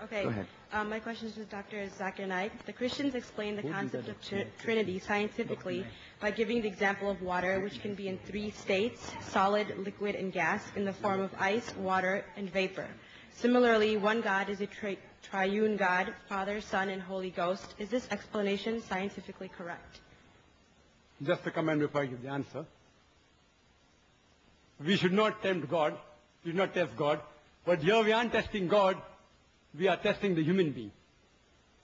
Okay. Go ahead. My question is to Dr. Zakir Naik. The Christians explain the concept of Trinity scientifically by giving the example of water, which can be in three states, solid, liquid, and gas, in the form of ice, water, and vapor. Similarly, one God is a triune God, Father, Son, and Holy Ghost. Is this explanation scientifically correct? Just a comment before I give the answer. We should not tempt God. We should not test God. But here we aren't testing God. We are testing the human being.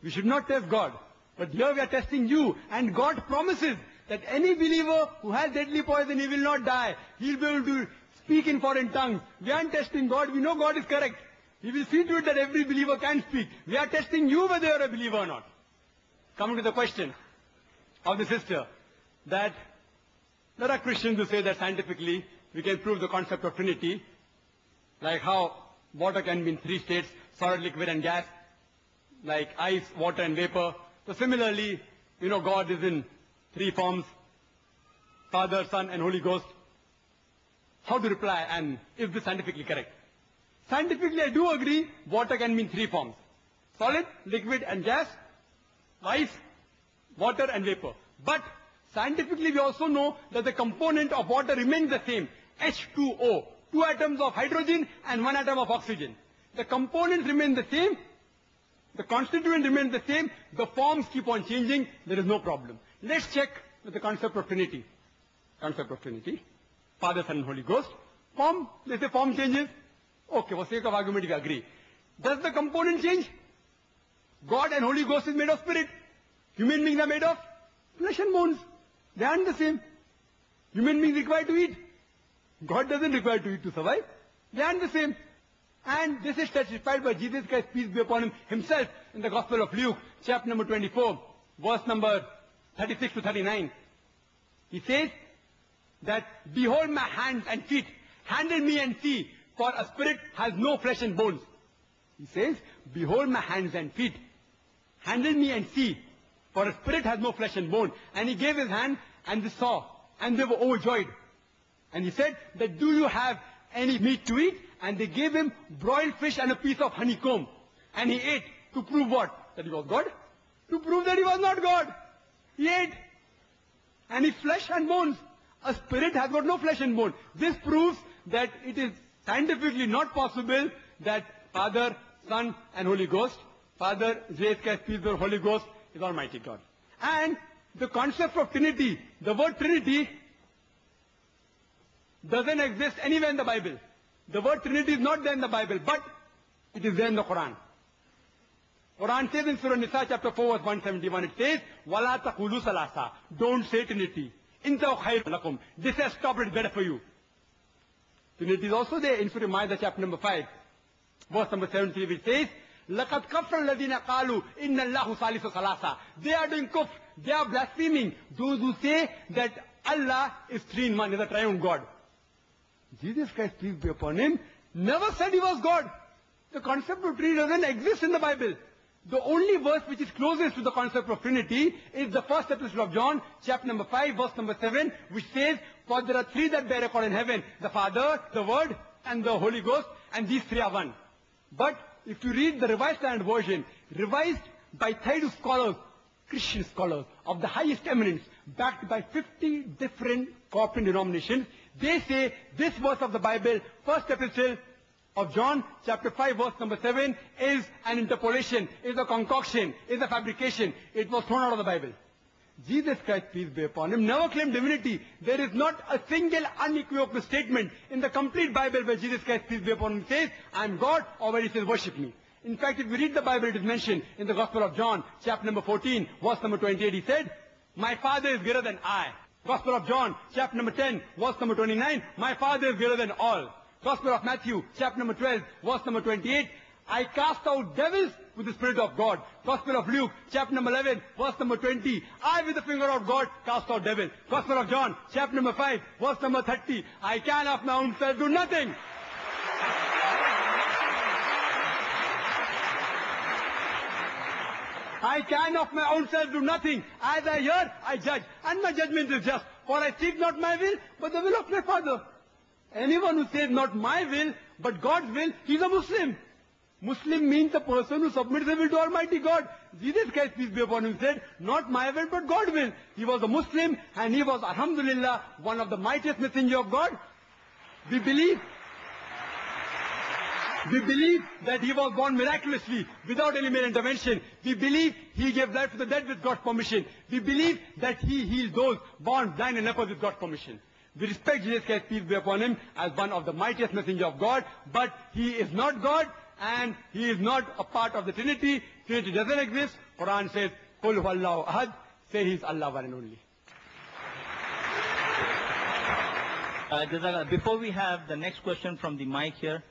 We should not test God. But here we are testing you. And God promises that any believer who has deadly poison, he will not die. He'll be able to speak in foreign tongues. We aren't testing God. We know God is correct. He will see to it that every believer can speak. We are testing you whether you're a believer or not. Coming to the question of the sister, that there are Christians who say that scientifically we can prove the concept of Trinity, like how water can be in three states, solid, liquid, and gas, like ice, water, and vapor. So similarly, God is in three forms, Father, Son, and Holy Ghost. How to reply, and is this scientifically correct? Scientifically, I do agree, water can be in three forms, solid, liquid, and gas, ice, water, and vapor. But scientifically, we also know that the component of water remains the same, H2O, 2 atoms of hydrogen and 1 atom of oxygen. The components remain the same, the constituent remains the same, the forms keep on changing, there is no problem. Let's check with the concept of Trinity. Concept of Trinity, Father, Son, and Holy Ghost. Form, they say form changes. Okay, for sake of argument, we agree. Does the component change? God and Holy Ghost is made of spirit. Human beings are made of flesh and bones. They aren't the same. Human beings require to eat. God doesn't require to eat to survive. They aren't the same. And this is testified by Jesus Christ, peace be upon him, himself in the Gospel of Luke, chapter number 24, verse number 36 to 39. He says that, behold my hands and feet, handle me and see, for a spirit has no flesh and bones. He says, behold my hands and feet, handle me and see, for a spirit has no flesh and bone. And he gave his hand, and they saw, and they were overjoyed. And he said that, do you have any meat to eat? And they gave him broiled fish and a piece of honeycomb. And he ate to prove what? That he was God? To prove that he was not God. He ate. And his flesh and bones. A spirit has got no flesh and bone. This proves that it is scientifically not possible that Father, Son, and Holy Ghost, Father, Jesus Christ, peace be upon Holy Ghost, is Almighty God. And the concept of Trinity, the word Trinity, doesn't exist anywhere in the Bible. The word Trinity is not there in the Bible, but it is there in the Quran. Quran says in Surah Nisa chapter 4 verse 171, it says, وَلَا تَقُولُوا ثَلَاثًا. Don't say Trinity. إِنْتَوْ خَيْرٌ لَكُمْ. This has stopped, it's better for you. Trinity is also there in Surah Ma'idah chapter number 5, verse number 73, which says, لَقَدْ كَفْرَ الَّذِينَ قَالُوا إِنَّ اللَّهُ ثَالِثُ ثَلَاثًا. They are doing kufr. They are blaspheming. Those who say that Allah is three in one, is a triune God. Jesus Christ, peace be upon him, never said he was God. The concept of Trinity doesn't exist in the Bible. The only verse which is closest to the concept of Trinity is the first epistle of John, chapter number 5, verse number 7, which says, for there are three that bear record in heaven, the Father, the Word, and the Holy Ghost, and these three are one. But if you read the Revised Standard Version, revised by Thaydu scholars, Christian scholars of the highest eminence, backed by 50 different corporate denominations, they say this verse of the Bible, first epistle of John, chapter 5, verse number 7, is an interpolation, is a concoction, is a fabrication. It was thrown out of the Bible. Jesus Christ, peace be upon him, never claimed divinity. There is not a single unequivocal statement in the complete Bible where Jesus Christ, peace be upon him, says, I am God, or where he says, worship me. In fact, if we read the Bible, it is mentioned in the Gospel of John, chapter number 14, verse number 28, he said, my Father is greater than I. Gospel of John, chapter number 10, verse number 29, my Father is greater than all. Gospel of Matthew, chapter number 12, verse number 28, I cast out devils with the Spirit of God. Gospel of Luke, chapter number 11, verse number 20, I with the finger of God cast out devils. Gospel of John, chapter number 5, verse number 30, I can of my own self do nothing. I can of my own self do nothing. As I hear, I judge. And my judgment is just. For I seek not my will, but the will of my Father. Anyone who says not my will, but God's will, he's a Muslim. Muslim means a person who submits their will to Almighty God. Jesus Christ, peace be upon him, said, not my will, but God's will. He was a Muslim, and he was, alhamdulillah, one of the mightiest messengers of God. We believe that he was born miraculously, without any mere intervention. We believe he gave life to the dead with God's permission. We believe that he healed those born blind and lepers with God's permission. We respect Jesus Christ, peace be upon him, as one of the mightiest messengers of God, but he is not God, and he is not a part of the Trinity. Trinity doesn't exist. Quran says, Qul huwallahu ahad, say he is Allah one and only. Before we have the next question from the mic here,